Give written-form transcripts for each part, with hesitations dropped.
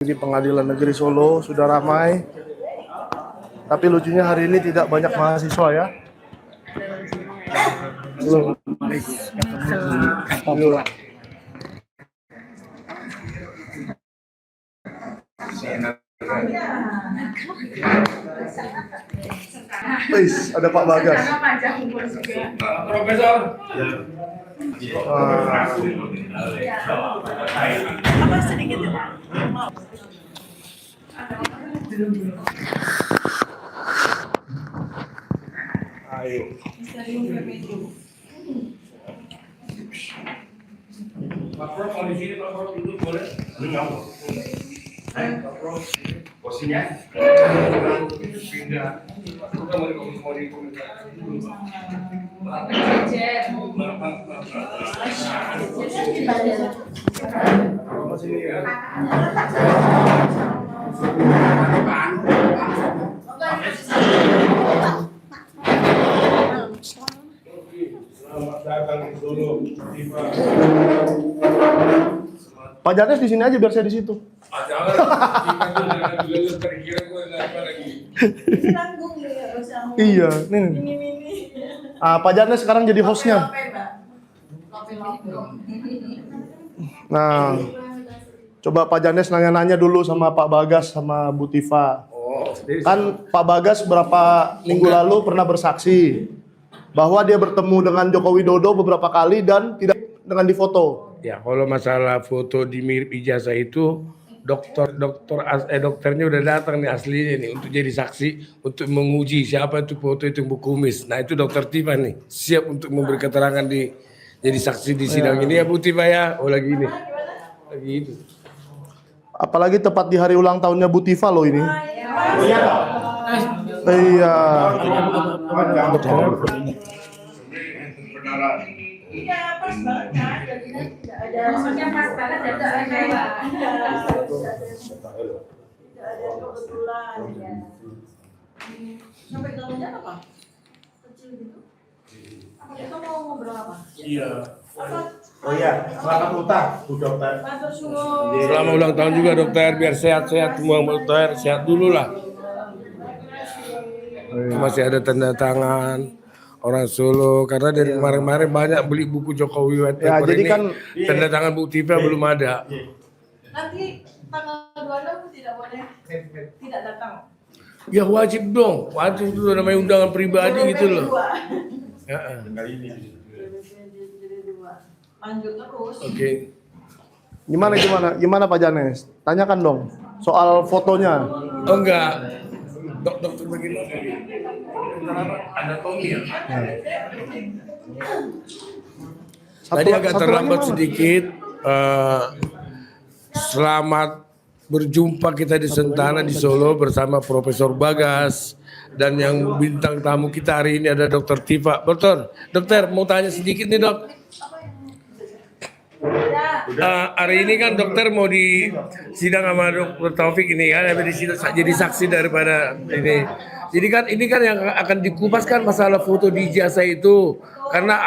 Di Pengadilan Negeri Solo sudah ramai, tapi lucunya hari ini tidak banyak mahasiswa ya. Wis, ada Pak Bagas. Profesor. Apa sedikit ya? Ayo. Pak Prof, kalau di sini Pak Prof duduk boleh? Enggak. Pak Prof, posisinya pindah. Kita mau di Selamat datang di Solo. Pak Janes di sini aja biar saya di situ. Jangan, kita terkira gue apa lagi. Tanggung ya, Iya, nih. Pak Janes sekarang jadi hostnya. Nah, coba Pak Janes nanya-nanya dulu sama Pak Bagas sama Bu Tifa. Kan Pak Bagas beberapa minggu lalu pernah bersaksi bahwa dia bertemu dengan Joko Widodo beberapa kali dan tidak dengan difoto. Ya, kalau masalah foto di mirip ijazah itu dokternya udah datang nih aslinya nih untuk jadi saksi untuk menguji siapa itu foto itu Bu Kumis. Nah, itu Dokter Tifa nih siap untuk memberi keterangan di jadi saksi di sidang ini ya Bu Tifa ya. Oh lagi ini. Lagi itu. Apalagi tepat di hari ulang tahunnya Bu Tifa loh ini. Iya. Iya, pas banget kan. Jadinya tidak ada maksudnya pas banget tidak ada kebetulan ya. Sampai dalamnya apa? Kecil gitu. Kita mau ngobrol apa? Iya. Oh iya, selamat ulang Bu Dokter. Matur suwun. Selamat ulang tahun juga dokter, biar sehat-sehat semua dokter, sehat dulu lah. Masih ada tanda tangan orang Solo karena dari kemarin-kemarin banyak beli buku Jokowi White Ya, Paper jadi ini, kan tanda tangan Bu Tifa belum ada. Nanti tanggal 26 tidak boleh tidak datang. Ya wajib dong, wajib itu namanya undangan pribadi gitu loh. Ya. Lanjut terus. Oke. Gimana Pak Janes? Tanyakan dong soal fotonya. Oh enggak. Dokter bagaimana? Anatomi ya. Tadi agak terlambat sedikit. Selamat berjumpa kita di Sentana di Solo bersama Profesor Bagas dan yang bintang tamu kita hari ini ada Dokter Tifa. Dokter mau tanya sedikit nih dok. Hari ini kan dokter mau di sidang sama Dokter Taufik ini kan, di situ jadi saksi daripada ini. Jadi kan ini kan yang akan dikupas kan masalah foto di ijazah itu, karena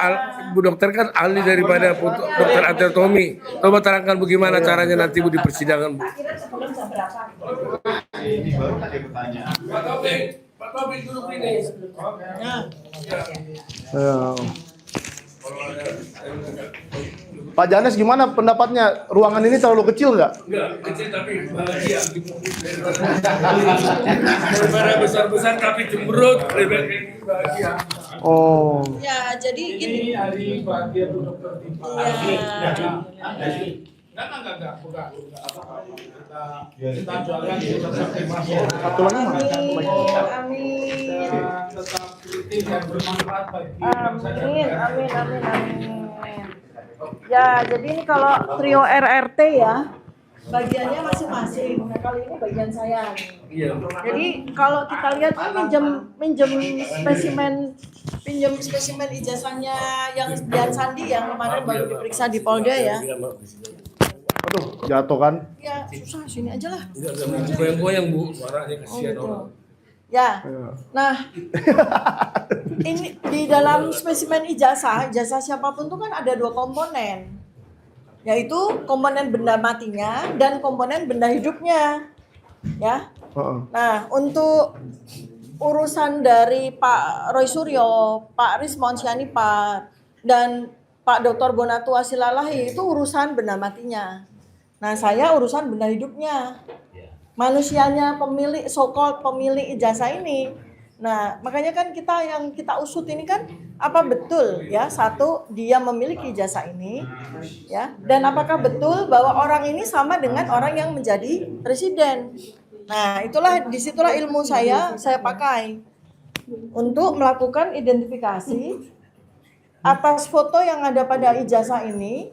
Bu Dokter kan ahli daripada foto, dokter anatomi. Coba terangkan bagaimana caranya nanti Bu di persidangan Bu. Ini baru tadi pertanyaan. Pak Taufik duduk ini. Ya. Pak Janes gimana pendapatnya? Ruangan ini terlalu kecil nggak? Enggak, kecil tapi bahagia. Daripada besar-besar tapi cemberut, lebih bahagia. Oh. Ya, jadi gini. Hari bahagia Dokter Tifa. Enggak, bukan. Kita jualan seperti masuk. Satu lagi mana? Amin. Tetap kritis dan bermanfaat bagi Amin. Ya, jadi ini kalau trio RRT ya, bagiannya masing-masing. Nah, kali ini bagian saya. Iya. Jadi kalau kita lihat minjem spesimen ijazahnya yang Dian Sandi yang kemarin baru diperiksa di Polda ya. Aduh, jatuh kan? Ya, susah sini aja lah. Goyang-goyang Bu, suaranya kasihan orang. Ya. Nah, ini di dalam spesimen ijazah siapapun tuh kan ada 2 komponen. yaitu komponen benda matinya dan komponen benda hidupnya. Ya. Nah, untuk urusan dari Pak Roy Suryo, Pak Rismon Sianipar, dan Pak Dr. Bonatu Asilalahi itu urusan benda matinya. Nah, saya urusan benda hidupnya. Manusianya pemilik pemilik ijazah ini. Nah, makanya kan yang kita usut ini kan apa betul ya, satu dia memiliki ijazah ini ya, dan apakah betul bahwa orang ini sama dengan orang yang menjadi presiden. Nah, disitulah ilmu saya pakai untuk melakukan identifikasi atas foto yang ada pada ijazah ini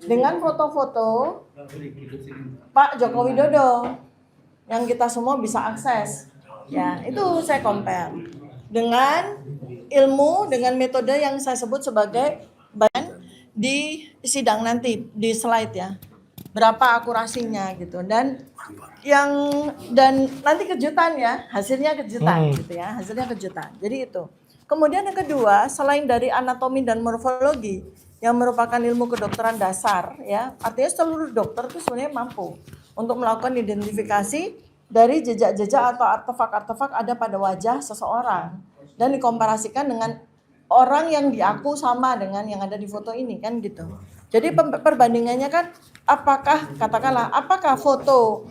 dengan foto-foto Pak Joko Widodo yang kita semua bisa akses. Ya, itu saya compare dengan ilmu, dengan metode yang saya sebut sebagai bahan di sidang nanti di slide ya. Berapa akurasinya gitu, dan nanti kejutan ya, hasilnya kejutan gitu ya, hasilnya kejutan. Jadi itu. Kemudian yang kedua, selain dari anatomi dan morfologi yang merupakan ilmu kedokteran dasar ya, artinya seluruh dokter itu sebenarnya mampu untuk melakukan identifikasi dari jejak-jejak atau artefak-artefak ada pada wajah seseorang dan dikomparasikan dengan orang yang diaku sama dengan yang ada di foto ini kan gitu. Jadi perbandingannya kan apakah foto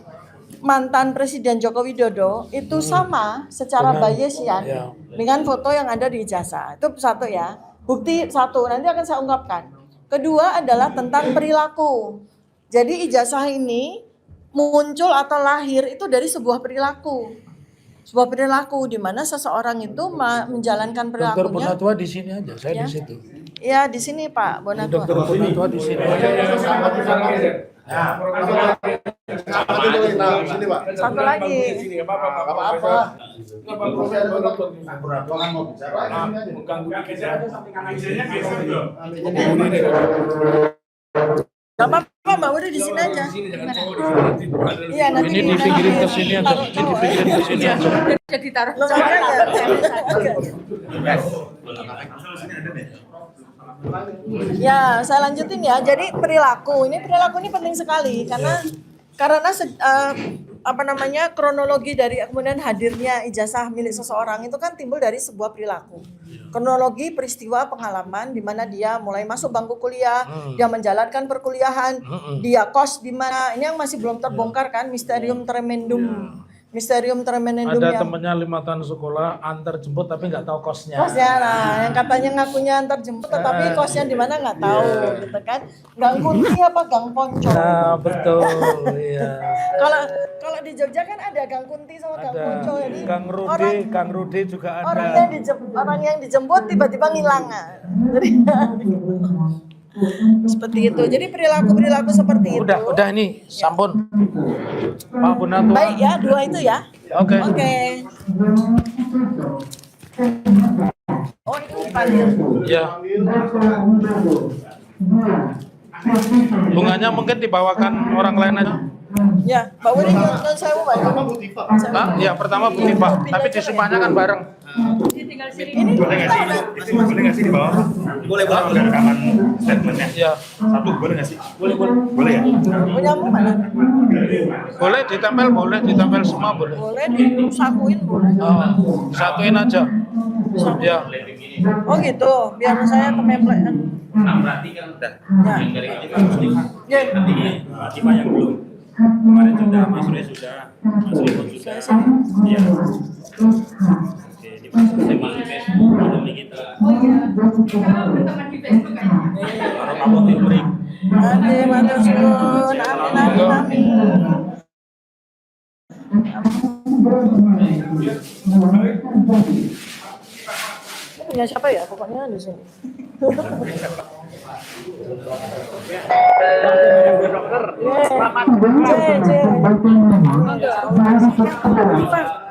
mantan Presiden Joko Widodo itu sama secara Bayesian dengan foto yang ada di ijazah. Itu satu ya. Bukti satu, nanti akan saya ungkapkan. Kedua adalah tentang perilaku. Jadi ijazah ini muncul atau lahir itu dari sebuah perilaku. Sebuah perilaku di mana seseorang itu menjalankan perilakunya. Dokter Bonatua di sini aja, saya di situ. Ya, di sini Pak Bonatua. Dokter Bonatua di sini. Sini Pak. Satu lagi. Apa-apa. Gak apa-apa Mbak, udah di sini aja. Iya, nanti Ini dipinggirin ke sini aja. Ini dipinggirin ke sini aja. Jadi taruh Ya, saya lanjutin ya. Jadi perilaku ini penting sekali karena kronologi dari kemudian hadirnya ijazah milik seseorang itu kan timbul dari sebuah perilaku. Kronologi peristiwa pengalaman di mana dia mulai masuk bangku kuliah, dia menjalankan perkuliahan, dia kos di mana, ini yang masih belum terbongkar kan, misterium tremendum. Ada temennya 5 tahun sekolah antar jemput tapi nggak tahu kosnya. Kosnya lah, yang katanya ngakunya antar jemput tetapi kosnya di mana nggak tahu, gitu kan? Gang Kunti apa Gang Ponco? Nah, betul. Iya. Kalau di Jogja kan ada Gang Kunti sama Gang Ponco, jadi Kang Rudi juga ada. Orang yang dijemput tiba-tiba ngilang. Jadi seperti itu. Jadi perilaku seperti itu. Udah ini sampun. Pak Bonatua. Baik ya, 2 itu ya. Oke. Oh, itu dipanggil. Ya. Bunganya mungkin dibawakan orang lain aja. Ya, Mbak Wuri nyun sewu Mbak. Ya, pertama Bu Tifa, tapi di semuanya kan bareng. Ini Boleh nggak sih di bawah? Boleh banget. Ada rekaman statementnya. Ya. Satu boleh nggak sih? Boleh ya? punyamu mana? Boleh ditempel semua boleh. Boleh disakuin boleh. Oh, satuin aja. Ya. Oh gitu, biar saya temeplekan. Berarti kan udah. Ya. Yang dari kita Ya. Fatimah yang belum. Kemarin sudah, Mas Rey sudah, Mas Ribon sudah. Iya. Oke, di Facebook ada link kita. Baru ngabot di break. Ade matur suwun, amin. Punya siapa ya? Pokoknya di sini.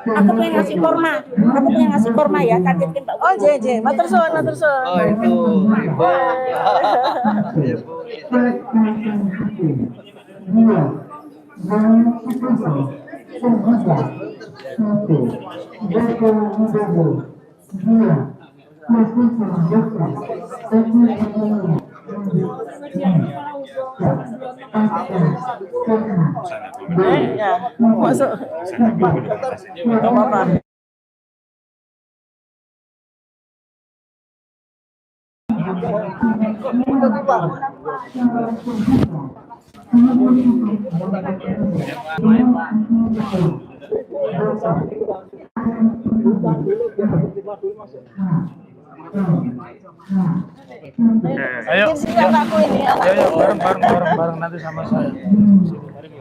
Aku pengen ngasih korma ya, kagetkan Pak. Oh, JJ, matur suwun. Oh, itu Ibu. Ibu. Ya, masuk. Nggak apa-apa. Ayo, Bikin sini anakku ini. ayo, bareng nanti sama saya.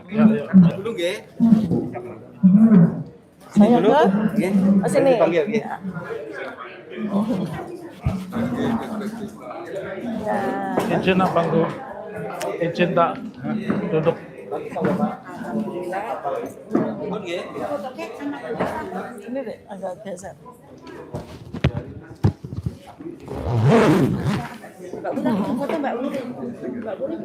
Ya, ayo. Saya ke sini. Ya. Izin abang tuh. Izin tak duduk. Ini deh agak geser. Mbak Uli foto Mbak Uli. Mbak Uli.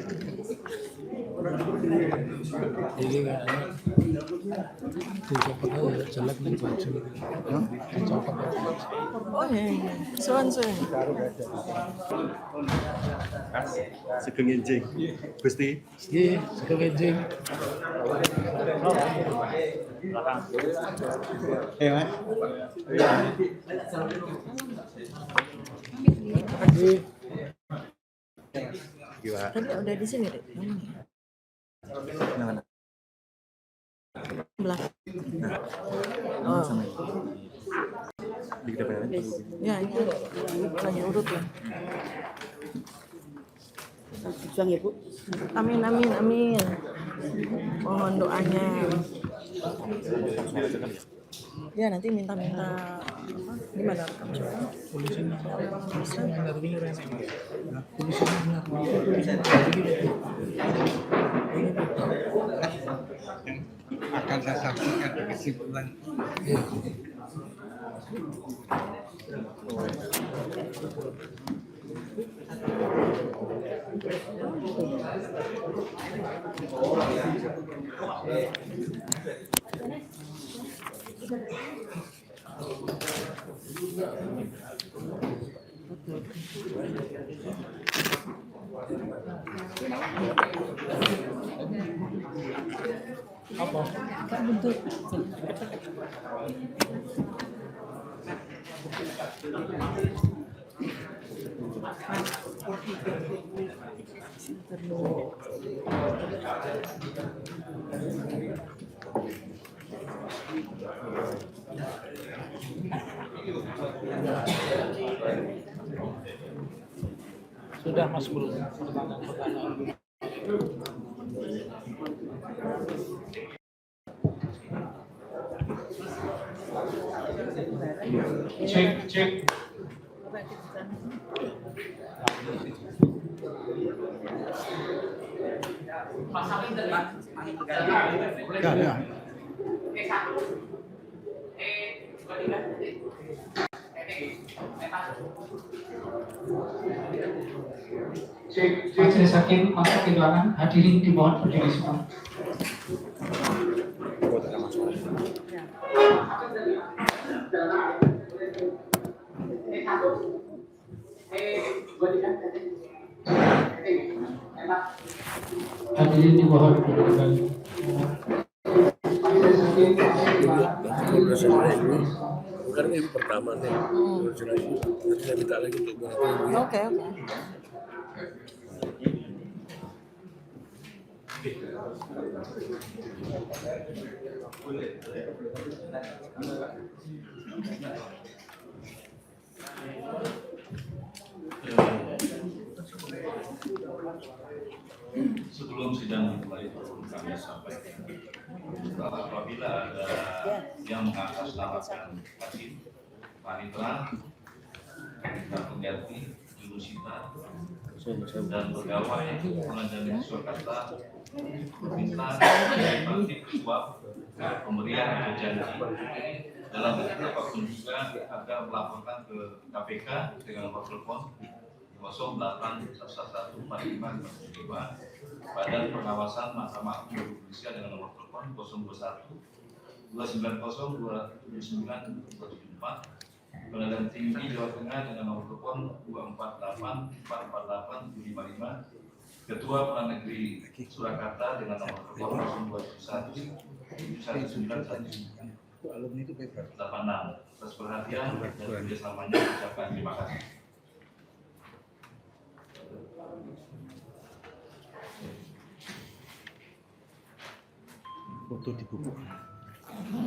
Oh iya. Suan. Sugeng enjing. Gusti. Iya, sugeng enjing. Mas. Gimana? Tadi udah di sini deh. Mana? Belakang. Oh. Di depan. Ya, ini lagi urut ya. Berjuang ya Bu. Amin. Mohon doanya. Ya nanti minta gimana rekam coba. Akan saya sampaikan kesimpulan. Sudah Mas Bro, pertanyaan. Cek. Ya. Majelis Hakim masuk ke ruangan, hadirin dimohon berdiri semua. Hadirin dimohon berdiri kembali. Majelis Hakim masuk ke ruangan. Bukan ini pertama nih. Nanti saya minta lagi untuk berarti. Oke. Sebelum sidang dimulai perlu kami sampaikan bahwa apabila ada yang mengatasnamakan hakim, panitera, pengganti, jurusita, dan pegawai pengadilan negeri Surakarta meminta praktik suap pemberian atau janji dalam bentuk apapun juga agar melaporkan ke KPK dengan nomor telepon 081145 Badan Pengawasan Mahkamah Agung Indonesia dengan nomor telepon 021 290 279 274 Pengadilan Tinggi Jawa Tengah dengan nomor telepon 248 448 755 Ketua Pengadilan Negeri Surakarta dengan nomor telepon 021 1986. Atas perhatian dan kerjasamanya ucapkan terima kasih. Foto di buku.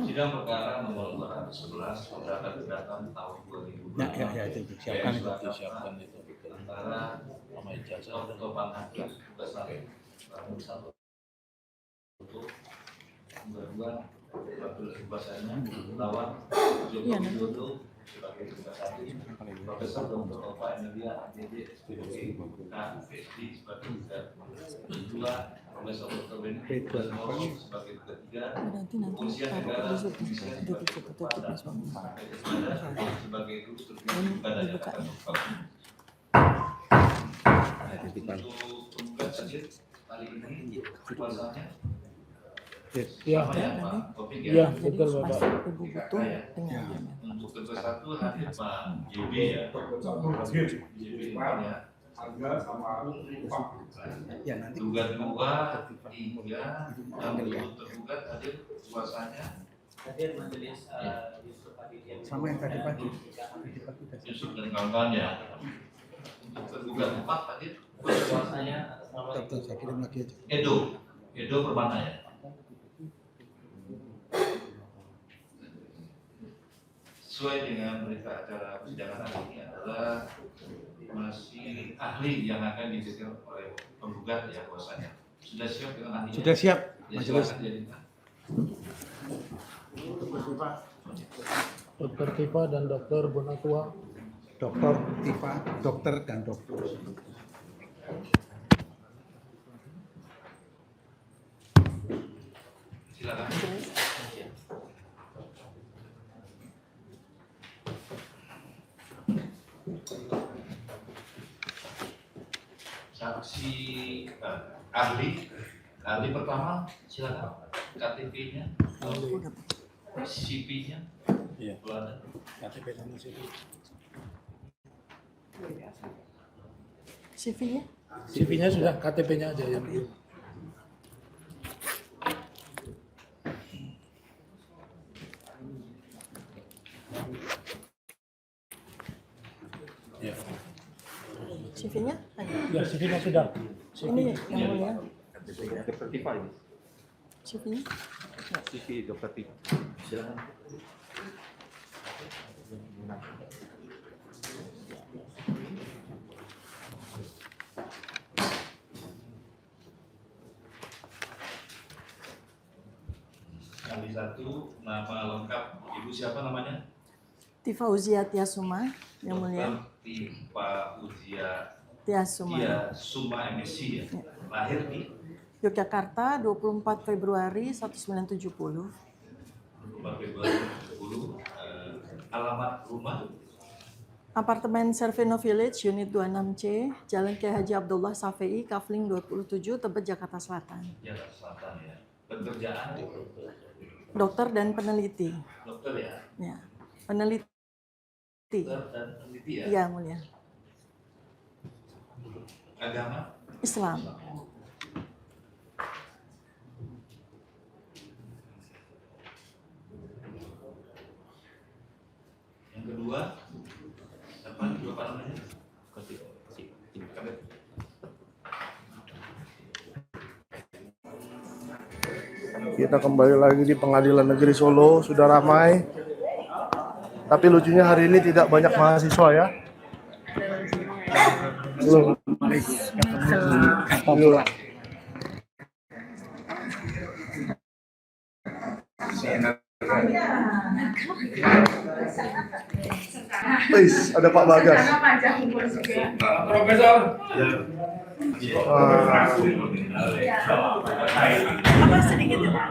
Sidang perkara nomor 211 perdata gugatan tahun 2002. Ya, itu siapkan itu. Antara Dr. Panghadi Besar tahun 1 untuk berdua wakil bahasanya lawan Joko Widodo sebagai tugas Profesor Dr. Ova Emilia ADD SPDG KPSD sebagai kedua Profesor Dr. Benny sebagai ketiga Kepolisian Negara Indonesia sebagai keempat dan sebagai guru terpilih pada Jakarta untuk penggugat saja kali ini kuasanya betul Bapak. Ibu butuh dengan untuk ketua satu hadir Pak JB ya. JB ya. Tergugat 2, 3, yang belum tergugat hadir kuasanya. Hadir majelis Sama yang tadi pagi. Yusuf dan kawan-kawannya. Untuk tergugat 4 hadir kuasanya Betul, saya kirim lagi aja. Edo Permana ya. Sesuai dengan berita acara persidangan hari ini adalah masih ahli yang akan dihadirkan oleh penggugat ya kuasanya. Sudah siap dengan ahlinya? Sudah siap, Ya, majelis. silakan jadikan. Dokter Tifa dan Dokter Bonatua. Dokter Tifa, dokter dan dokter. Silakan. Saksi ahli pertama silakan KTP-nya, CP-nya, pelada. CV-nya. CV-nya sudah, KTP-nya aja yang belum. CV-nya? Ya, CV-nya sudah. Ini yang mulia. Dokter Tifa ini. CV-nya. CV Dokter Tifa. Silakan. Kali satu, nama lengkap Ibu siapa namanya? Tifa Uzia Tiasuma, yang mulia. Dr. Tifa Uzia Tiasuma. Suma MSc ya. Lahir di Yogyakarta 24 Februari 1970. 24 Februari 2010. Alamat rumah Apartemen Servino Village, Unit 26C, Jalan Kiai Haji Abdullah Safei, Kafling 27, Tebet, Jakarta Selatan. Jakarta Selatan ya. Pekerjaan Dokter dan peneliti. dokter ya. Ya, peneliti. Dokter dan peneliti ya. Iya, mulia. Agama Islam. yang kedua apa namanya? Kita kembali lagi di Pengadilan Negeri Solo, sudah ramai. Tapi lucunya hari ini tidak banyak mahasiswa ya. Belum. Please, ada Pak Bagas. Profesor. Apa sedikit ya, Pak?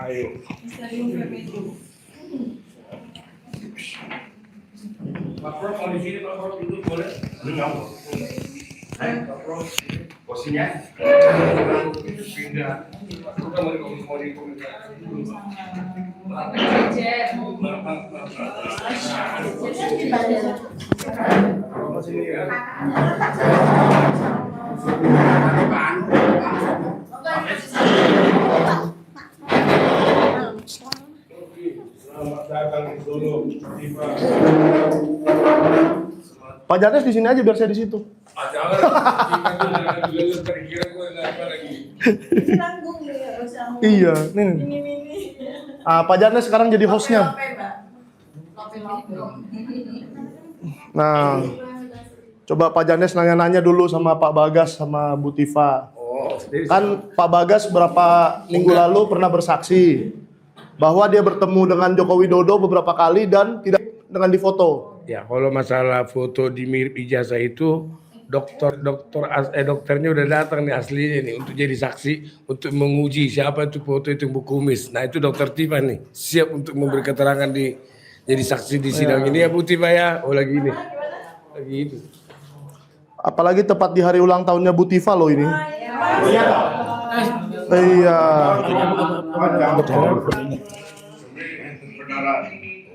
Ayo. Pak Prof, kalau di sini Pak Prof duduk boleh? Posisinya pindah. Pak Janes di sini aja biar saya di situ. Nanggung nih harus yang Iya, nih. ini. Pak Janes sekarang jadi hostnya. Nah, coba Pak Janes nanya-nanya dulu sama Pak Bagas sama Bu Tifa. Kan Pak Bagas berapa minggu lalu pernah bersaksi bahwa dia bertemu dengan Joko Widodo beberapa kali dan tidak dengan difoto. Ya, kalau masalah foto di mirip ijazah itu dokternya udah datang nih aslinya nih untuk jadi saksi untuk menguji siapa itu foto itu Bu Kumis. Nah, itu dokter Tifa nih siap untuk memberi keterangan jadi saksi di sidang ini ya Bu Tifa ya. Oh lagi ini. Lagi itu. Apalagi tepat di hari ulang tahunnya Bu Tifa loh ini. Iya.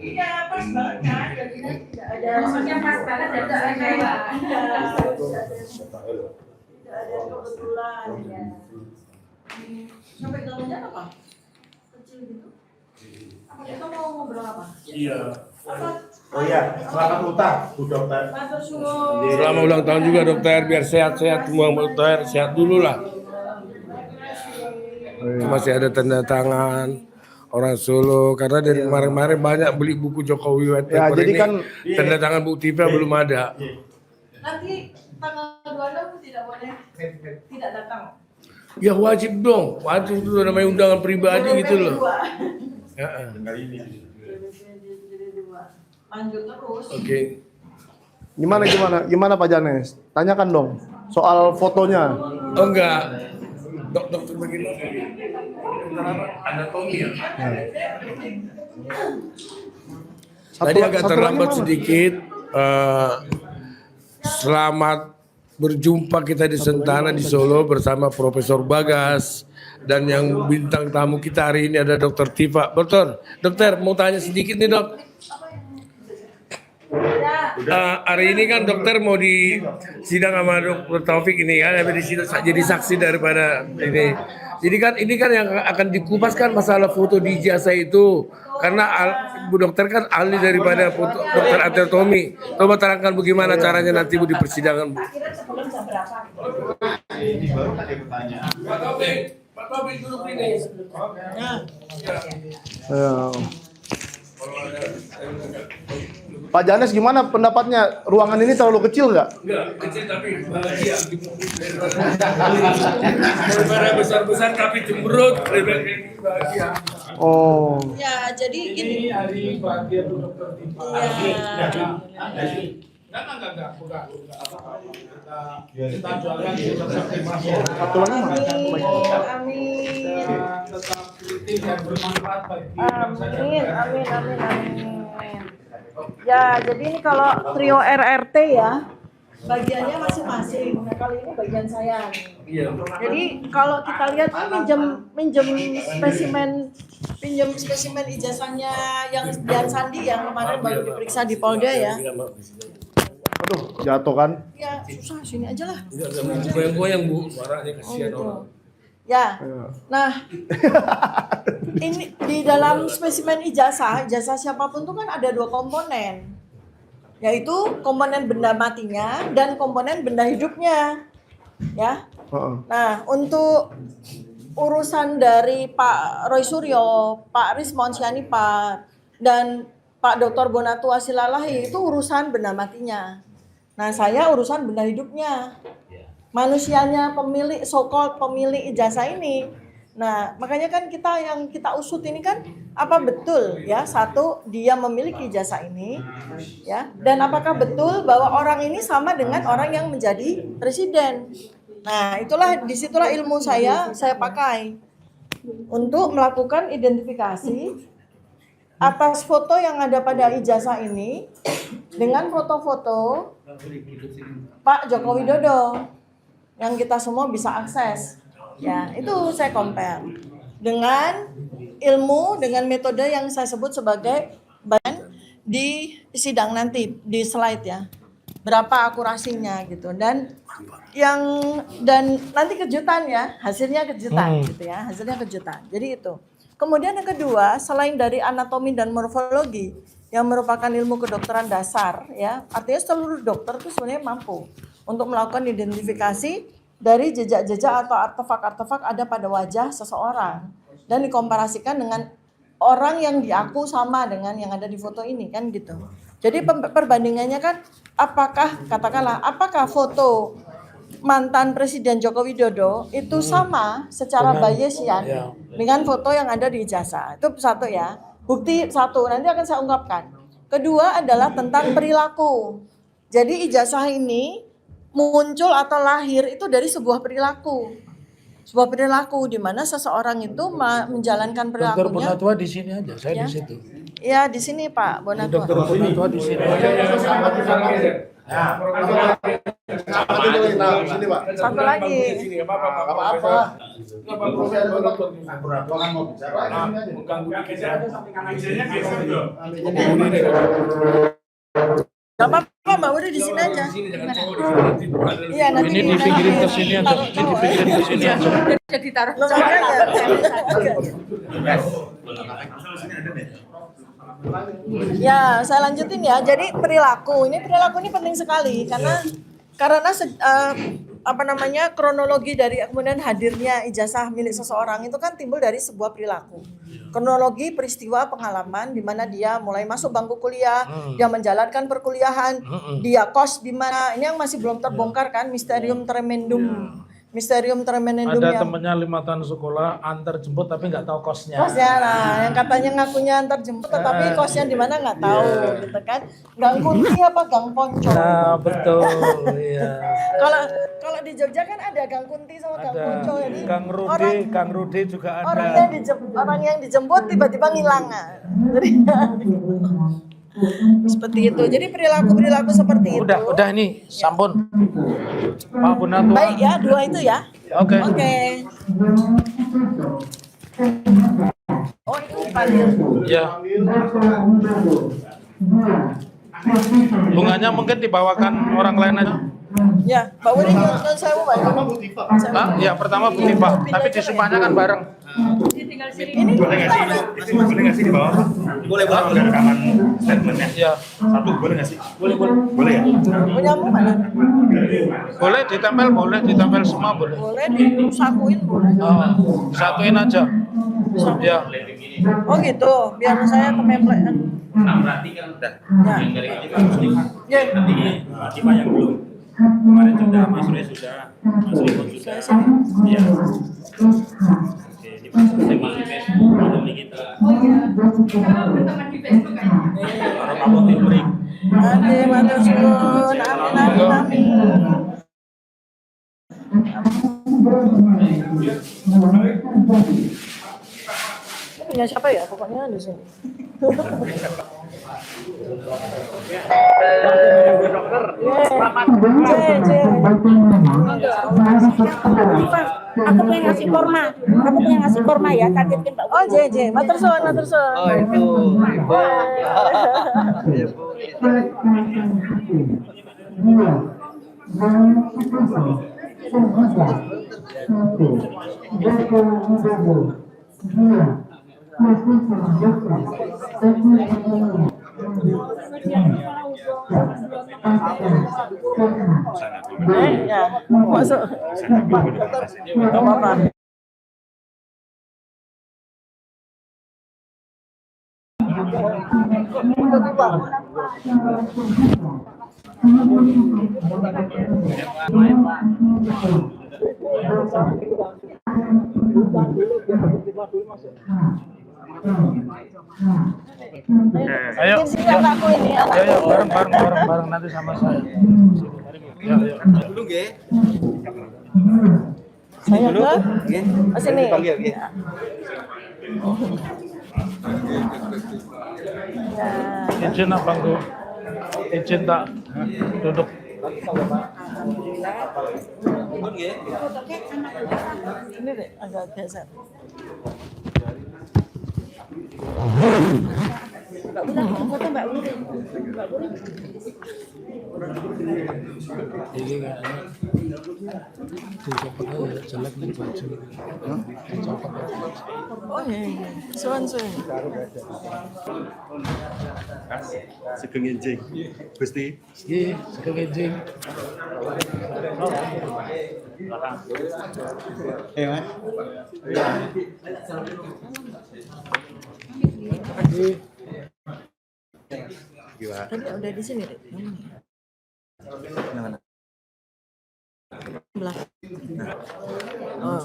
Iya, pas banget kan. Jadinya tidak ada. Maksudnya pas banget dan tidak ada. Tidak ada kebetulan. Ya. Sampai namanya apa? Kecil gitu. Kita mau ngobrol apa? Iya. Oh iya, selamat utang Bu Dokter. Matur suwun. Selamat ulang tahun juga dokter, biar sehat-sehat semua dokter, sehat dulu lah. Masih ada tanda tangan orang Solo karena dari kemarin-kemarin banyak beli buku Jokowi White Ya, Paper jadi ini, kan tanda tangan Bu Tifa belum ada. Nanti tanggal 26 tidak boleh tidak datang. Ya wajib dong, wajib itu namanya undangan pribadi gitu loh. Ya, Lanjut terus. Oke. Gimana Pak Janes? Tanyakan dong soal fotonya. Oh enggak. Dokter bagaimana? Anatomi ya. Tadi agak terlambat sedikit. Selamat berjumpa kita di Sentana di Solo bersama Profesor Bagas dan yang bintang tamu kita hari ini ada Dokter Tifa. Dokter mau tanya sedikit nih dok. Hari ini kan dokter mau di sidang sama Dokter Taufik ini kan, di situ jadi saksi daripada ini. Jadi kan ini kan yang akan dikupaskan masalah foto di ijazah itu karena Bu Dokter kan ahli daripada foto dokter anatomi. Coba terangkan bagaimana caranya nanti Bu di persidangan Bu. Ini baru tadi pertanyaan. Pak Taufik duduk ini. Pak Janes gimana pendapatnya? Ruangan ini terlalu kecil nggak? Enggak, kecil tapi bahagia. Daripada besar-besar tapi cemberut, bahagia. Oh. Ya, jadi gini. Hari bahagia Bu Dokter Tifa. Enggak, bukan. Kita jualkan seperti masuk. Satu lagi mana? Amin. Tetap kritis dan bermanfaat bagi Amin. Ya, jadi ini kalau trio RRT ya, bagiannya masing-masing. Nah, kali ini bagian saya. Iya. Jadi kalau kita lihat ini pinjam spesimen ijazahnya yang Dian Sandi yang kemarin baru diperiksa di Polda ya. Aduh, jatuh kan? Ya susah, sini aja lah. Goyang-goyang Bu, suaranya kasihan orang. Ya, nah ini di dalam spesimen ijazah siapapun tuh kan ada dua komponen, yaitu komponen benda matinya dan komponen benda hidupnya, ya. Nah, untuk urusan dari Pak Roy Suryo, Pak Rismon Sianipar, dan Pak Dr. Bonatu Asilalahi itu urusan benda matinya. Nah, saya urusan benda hidupnya. Manusianya pemilik pemilik ijazah ini. Nah, makanya kan yang kita usut ini kan apa betul ya, satu dia memiliki ijazah ini ya, dan apakah betul bahwa orang ini sama dengan orang yang menjadi presiden. Nah, disitulah ilmu saya pakai untuk melakukan identifikasi atas foto yang ada pada ijazah ini dengan foto-foto Pak Joko Widodo yang kita semua bisa akses. Ya, itu saya compare dengan ilmu dengan metode yang saya sebut sebagai bahan di sidang nanti di slide ya. Berapa akurasinya gitu dan nanti kejutan ya, hasilnya kejutan gitu ya, hasilnya kejutan. Jadi itu. Kemudian yang kedua, selain dari anatomi dan morfologi yang merupakan ilmu kedokteran dasar ya, artinya seluruh dokter itu sebenarnya mampu untuk melakukan identifikasi dari jejak-jejak atau artefak-artefak ada pada wajah seseorang dan dikomparasikan dengan orang yang diaku sama dengan yang ada di foto ini kan gitu. Jadi perbandingannya kan apakah foto mantan Presiden Joko Widodo itu sama secara Bayesian dengan foto yang ada di ijazah. Itu satu ya. Bukti satu, nanti akan saya ungkapkan. Kedua adalah tentang perilaku. Jadi ijazah ini muncul atau lahir itu dari sebuah perilaku. Sebuah perilaku di mana seseorang itu menjalankan perilakunya. Dokter Bonatua di sini aja, saya di situ. Ya, di sini Pak Bonatua. Dokter Bonatua di sini. Satu lagi. Gak apa-apa Mbak, udah di sini aja. Iya, nanti Ini dipinggirin ke sini aja. Ini dipinggirin ke sini aja. Udah ditaruh. Ya, saya lanjutin ya. Jadi perilaku ini penting sekali karena kronologi dari kemudian hadirnya ijazah milik seseorang itu kan timbul dari sebuah perilaku. Kronologi peristiwa pengalaman di mana dia mulai masuk bangku kuliah, dia menjalankan perkuliahan, dia kos di mana. Ini yang masih belum terbongkar kan, misterium tremendum. Misterium tremendum Ada yang temennya 5 tahun sekolah antar jemput tapi nggak tahu kosnya. kosnya lah, yang katanya ngakunya antar jemput tetapi kosnya di mana nggak tahu gitu kan. Gang Kunti apa Gang Ponco. Nah, betul. Iya. Kalau di Jogja kan ada Gang Kunti sama Gang Ponco. Jadi Kang Rudi juga ada. Orang yang dijemput tiba-tiba ngilang. Jadi seperti itu. Jadi perilaku seperti itu. Udah ini, sampun. Pak Bonatua. Baik ya, 2 itu ya. Oke. Oh, itu dipanggil. Ya. Bunganya mungkin dibawakan orang lain aja. Ya, Mbak Wuri nyusun saya Mbak. Ya, pertama Bu Tifa, tapi disumpahnya kan bareng. Ini Boleh nggak sih di bawah? Boleh ada rekaman statementnya. Ya. Satu boleh nggak sih? Boleh ya. punyamu mana? Boleh ditempel semua boleh. Boleh disakuin boleh. Oh, satuin aja. Ya. Oh gitu, biar saya template. Berarti kan udah. Ya. Yang dari kita harus Ya. Tifa yang belum. Kemarin sudah, Mas Roy sudah, Mas Rimon sudah. Iya. Oke, Tifa selesai masuk Facebook, ada link kita. Berteman di Facebook aja. Orang apa timbring? Ade matur suwun, amin. Ini punya siapa ya? Pokoknya di sini. Aku pengen ngasih korma ya, titipin Pak. Oh, JJ, matur suwun. Oh itu ibu. Ya, masuk. Enggak apa-apa. Ayo. Sini anakku ini. Ayo bareng nanti sama saya. Ayo. Dulu nggih. Saya ke sini. Dipanggil nggih. Ya. Izin apa Bu? Izin tak duduk. Ini deh agak geser. Mbak Bula, foto Mbak Bula. Mbak Bula. Oh iya. Suan. Sugeng enjing. Gusti. Iya, sekarang anjing. Mas. Gimana? Tadi udah di sini, Dek. Belakang. Oh.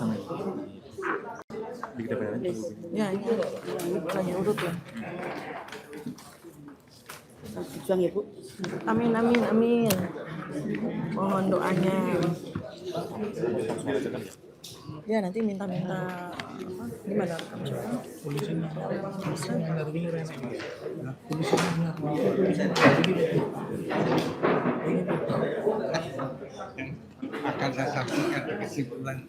Di depan aja. Ya, ini lagi urut ya. Berjuang ya Bu. Amin. Mohon doanya. Ya nanti minta-minta apa? Gimana? Akan saya sampaikan kesimpulan.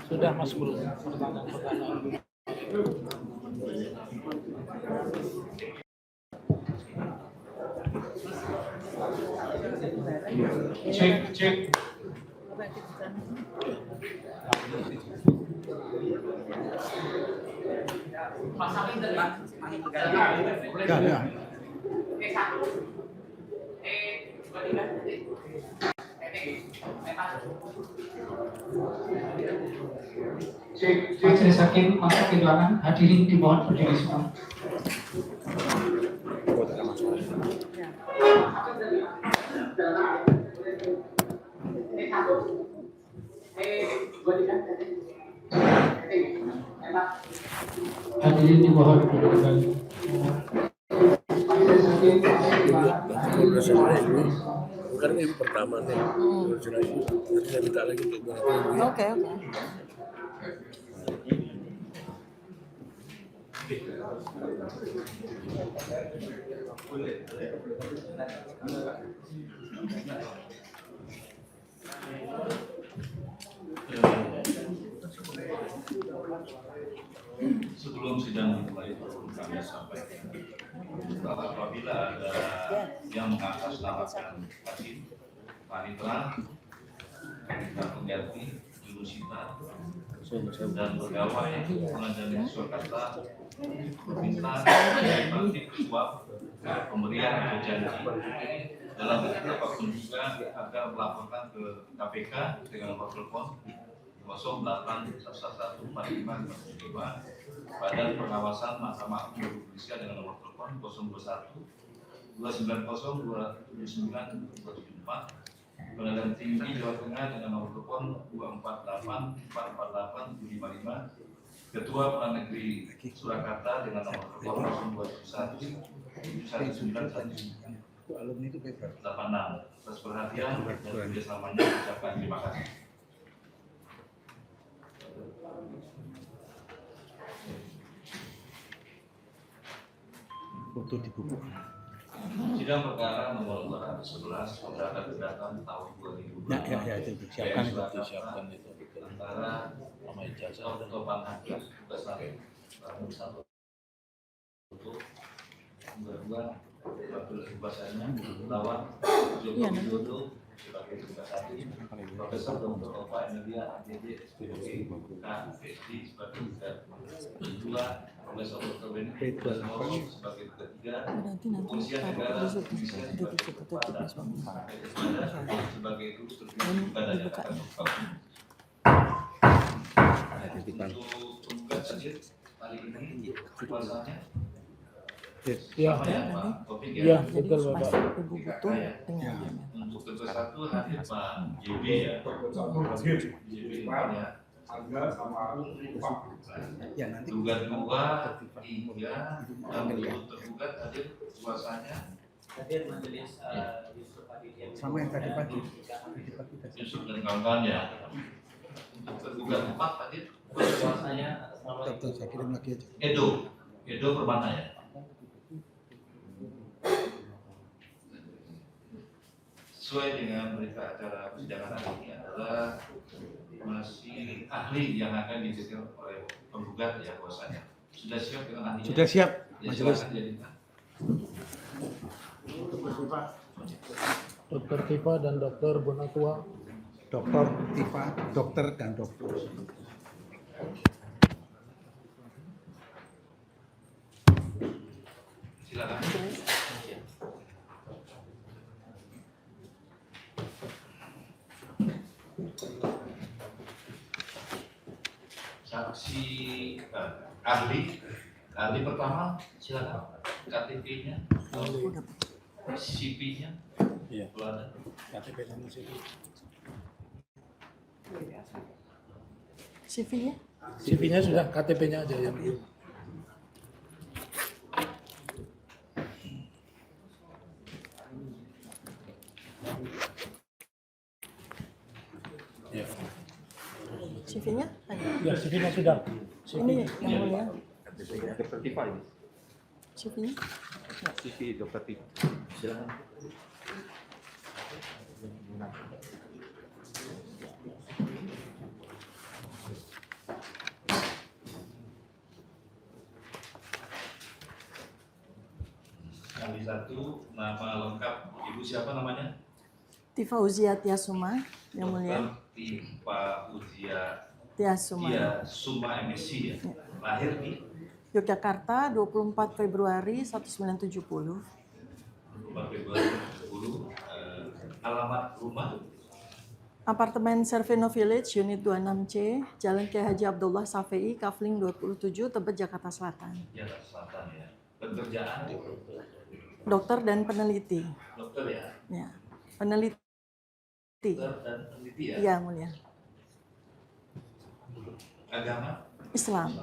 Sudah Mas Bul, pertanyaan. Cek. Ya. Majelis Hakim masa persidangan hadirin dimohon berdiri semua. Hadirin dimohon duduk kembali. Majelis Hakim Bukan ini pertama nih, koordinasi. Nanti saya minta lagi untuk Oke. Sebelum sidang dimulai perlu kami sampaikan bahwa apabila ada yang mengatasnamakan hakim, panitera, pengganti, jurusita, dan pegawai pengadilan negeri Surakarta meminta dari praktik suap pemberian atau janji dalam bentuk apapun juga agar melaporkan ke KPK dengan nomor telepon 08114555 Badan Pengawasan Mahkamah Agung Republik Indonesia dengan nomor telepon 021 290 279 274 Pengadilan Tinggi Jawa Tengah dengan nomor telepon 248 448 755 Ketua Pengadilan Negeri Surakarta dengan nomor telepon 021 719 86 atas perhatian dan kerjasamanya ucapkan terima kasih. Foto di buku. Sidang perkara nomor 211 perdata gugatan tahun 2002. Ya, itu disiapkan itu. Antara Sama ijazah dan Topan Hakim besar tahun 1 untuk 22 wakil bahasanya lawan Joko Widodo sebagai tugas 1, Profesor Dr. Ova Emilia ADD SPOE KPSD sebagai tugas 2, Profesor Dr. Benedict Basmoro sebagai tugas 3, Kepolisian Negara Indonesia sebagai tugas 4, dan sampai kepada sebagai guru tertinggi pada jabatan untuk tugas saja kali ini kuasanya. Ya, Pak Taufik ya, ya. betul Bapak. Ibu butuh dengan Untuk tugas 1 nanti Pak JB ya. JB ya. Ya nanti Tugas 2, 3, dan untuk tergugat hadir kuasanya Hadir majelis sama yang tadi pagi. Yusuf dan kawan-kawannya. Untuk tergugat 4 hadir kuasanya atas nama Betul, saya kirim lagi aja. Edo Permana ya. Sesuai dengan berita acara persidangan hari ini adalah masih ahli yang akan dihadirkan oleh penggugat ya kuasanya. Sudah siap dengan ahlinya? Sudah siap, Ya, majelis. silakan jadikan. Dokter Tifa dan Dokter Bonatua. Dokter Tifa, dokter dan dokter. Silakan. Saksi ahli pertama silakan KTP-nya, CP-nya, Iya. Belanda. KTP sama CV. CV-nya. CV-nya sudah, KTP-nya aja yang belum. Iya. CV-nya ada. Ya, CV-nya sudah. Ini yang mulia. Dokter Tifa ini. CV-nya. CV Dokter Tifa. Silakan. Kali 1, nama lengkap Ibu siapa namanya? Tifa Uzia Tiasuma, yang mulia. Dr. Tifa Uzia Tiasuma. Suma MSc ya. Lahir di Yogyakarta 24 Februari 1970. 4 Februari 2010. Alamat rumah Apartemen Servino Village, Unit 26C, Jalan Kiai Haji Abdullah Safei, Kafling 27, Tebet, Jakarta Selatan. Jakarta Selatan ya. Pekerjaan Dokter dan peneliti. dokter ya. Ya, peneliti. Dokter dan peneliti ya. Iya, mulia. Agama Islam.